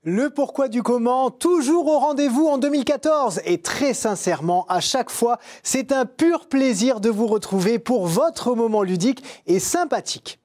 Le pourquoi du comment, toujours au rendez-vous en 2014. Et très sincèrement, à chaque fois, c'est un pur plaisir de vous retrouver pour votre moment ludique et sympathique.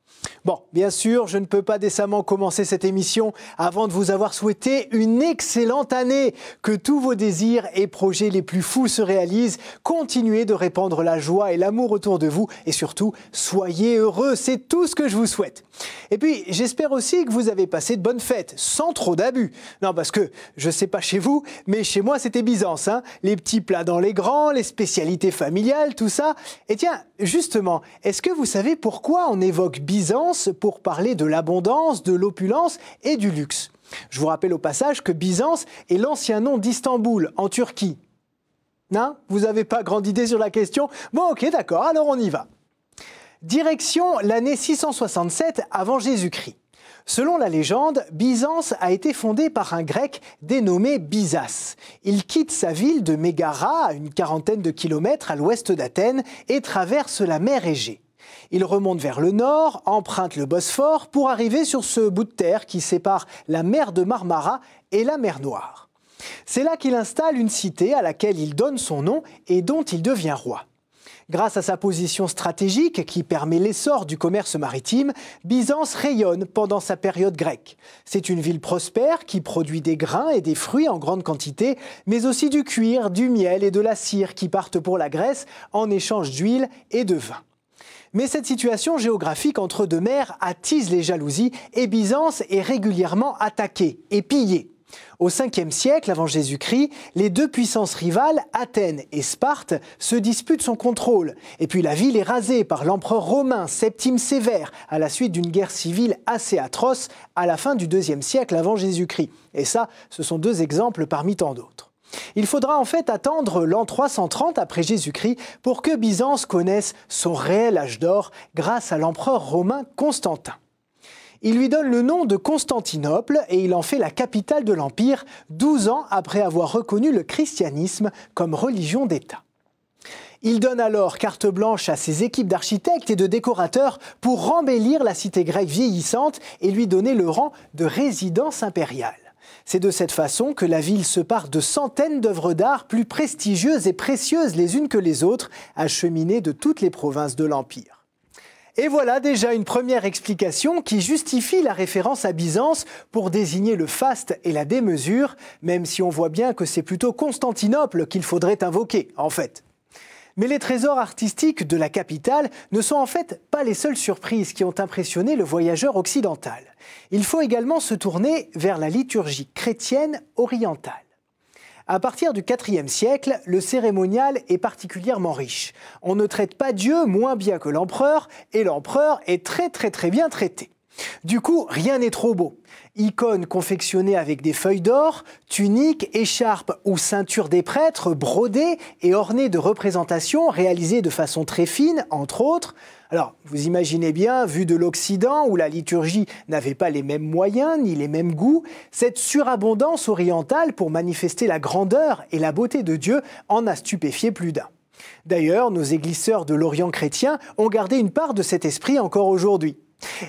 Bon, bien sûr, je ne peux pas décemment commencer cette émission avant de vous avoir souhaité une excellente année. Que tous vos désirs et projets les plus fous se réalisent. Continuez de répandre la joie et l'amour autour de vous. Et surtout, soyez heureux, c'est tout ce que je vous souhaite. Et puis, j'espère aussi que vous avez passé de bonnes fêtes, sans trop d'abus. Non, parce que, je sais pas chez vous, mais chez moi, c'était Byzance, hein. Les petits plats dans les grands, les spécialités familiales, tout ça. Et tiens, justement, est-ce que vous savez pourquoi on évoque Byzance pour parler de l'abondance, de l'opulence et du luxe? Je vous rappelle au passage que Byzance est l'ancien nom d'Istanbul, en Turquie. Non? Vous n'avez pas grande idée sur la question? Bon, ok, d'accord, alors on y va. Direction l'année 667 avant Jésus-Christ. Selon la légende, Byzance a été fondée par un grec dénommé Byzas. Il quitte sa ville de Mégara, à une quarantaine de kilomètres à l'ouest d'Athènes, et traverse la mer Égée. Il remonte vers le nord, emprunte le Bosphore pour arriver sur ce bout de terre qui sépare la mer de Marmara et la mer Noire. C'est là qu'il installe une cité à laquelle il donne son nom et dont il devient roi. Grâce à sa position stratégique qui permet l'essor du commerce maritime, Byzance rayonne pendant sa période grecque. C'est une ville prospère qui produit des grains et des fruits en grande quantité, mais aussi du cuir, du miel et de la cire qui partent pour la Grèce en échange d'huile et de vin. Mais cette situation géographique entre deux mers attise les jalousies et Byzance est régulièrement attaquée et pillée. Au 5e siècle avant Jésus-Christ, les deux puissances rivales, Athènes et Sparte, se disputent son contrôle. Et puis la ville est rasée par l'empereur romain Septime Sévère à la suite d'une guerre civile assez atroce à la fin du 2e siècle avant Jésus-Christ. Et ça, ce sont deux exemples parmi tant d'autres. Il faudra en fait attendre l'an 330 après Jésus-Christ pour que Byzance connaisse son réel âge d'or grâce à l'empereur romain Constantin. Il lui donne le nom de Constantinople et il en fait la capitale de l'Empire 12 ans après avoir reconnu le christianisme comme religion d'État. Il donne alors carte blanche à ses équipes d'architectes et de décorateurs pour rembellir la cité grecque vieillissante et lui donner le rang de résidence impériale. C'est de cette façon que la ville se pare de centaines d'œuvres d'art plus prestigieuses et précieuses les unes que les autres, acheminées de toutes les provinces de l'Empire. Et voilà déjà une première explication qui justifie la référence à Byzance pour désigner le faste et la démesure, même si on voit bien que c'est plutôt Constantinople qu'il faudrait invoquer, en fait. Mais les trésors artistiques de la capitale ne sont en fait pas les seules surprises qui ont impressionné le voyageur occidental. Il faut également se tourner vers la liturgie chrétienne orientale. À partir du IVe siècle, le cérémonial est particulièrement riche. On ne traite pas Dieu moins bien que l'empereur, et l'empereur est très bien traité. Du coup, rien n'est trop beau. Icônes confectionnées avec des feuilles d'or, tuniques, écharpes ou ceintures des prêtres brodées et ornées de représentations réalisées de façon très fine, entre autres. Alors, vous imaginez bien, vu de l'Occident, où la liturgie n'avait pas les mêmes moyens ni les mêmes goûts, cette surabondance orientale pour manifester la grandeur et la beauté de Dieu en a stupéfié plus d'un. D'ailleurs, nos églises sœurs de l'Orient chrétien ont gardé une part de cet esprit encore aujourd'hui.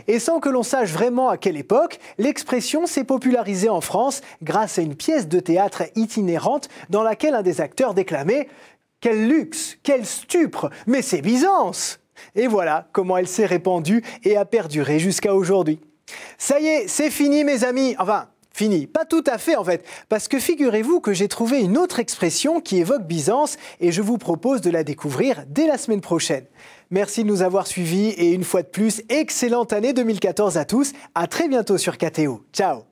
Et sans que l'on sache vraiment à quelle époque, l'expression s'est popularisée en France grâce à une pièce de théâtre itinérante dans laquelle un des acteurs déclamait « Quel luxe, quel stupre, mais c'est Byzance !» Et voilà comment elle s'est répandue et a perduré jusqu'à aujourd'hui. Ça y est, c'est fini mes amis, enfin... Fini. Pas tout à fait en fait, parce que figurez-vous que j'ai trouvé une autre expression qui évoque Byzance et je vous propose de la découvrir dès la semaine prochaine. Merci de nous avoir suivis et une fois de plus, excellente année 2014 à tous. À très bientôt sur KTO. Ciao.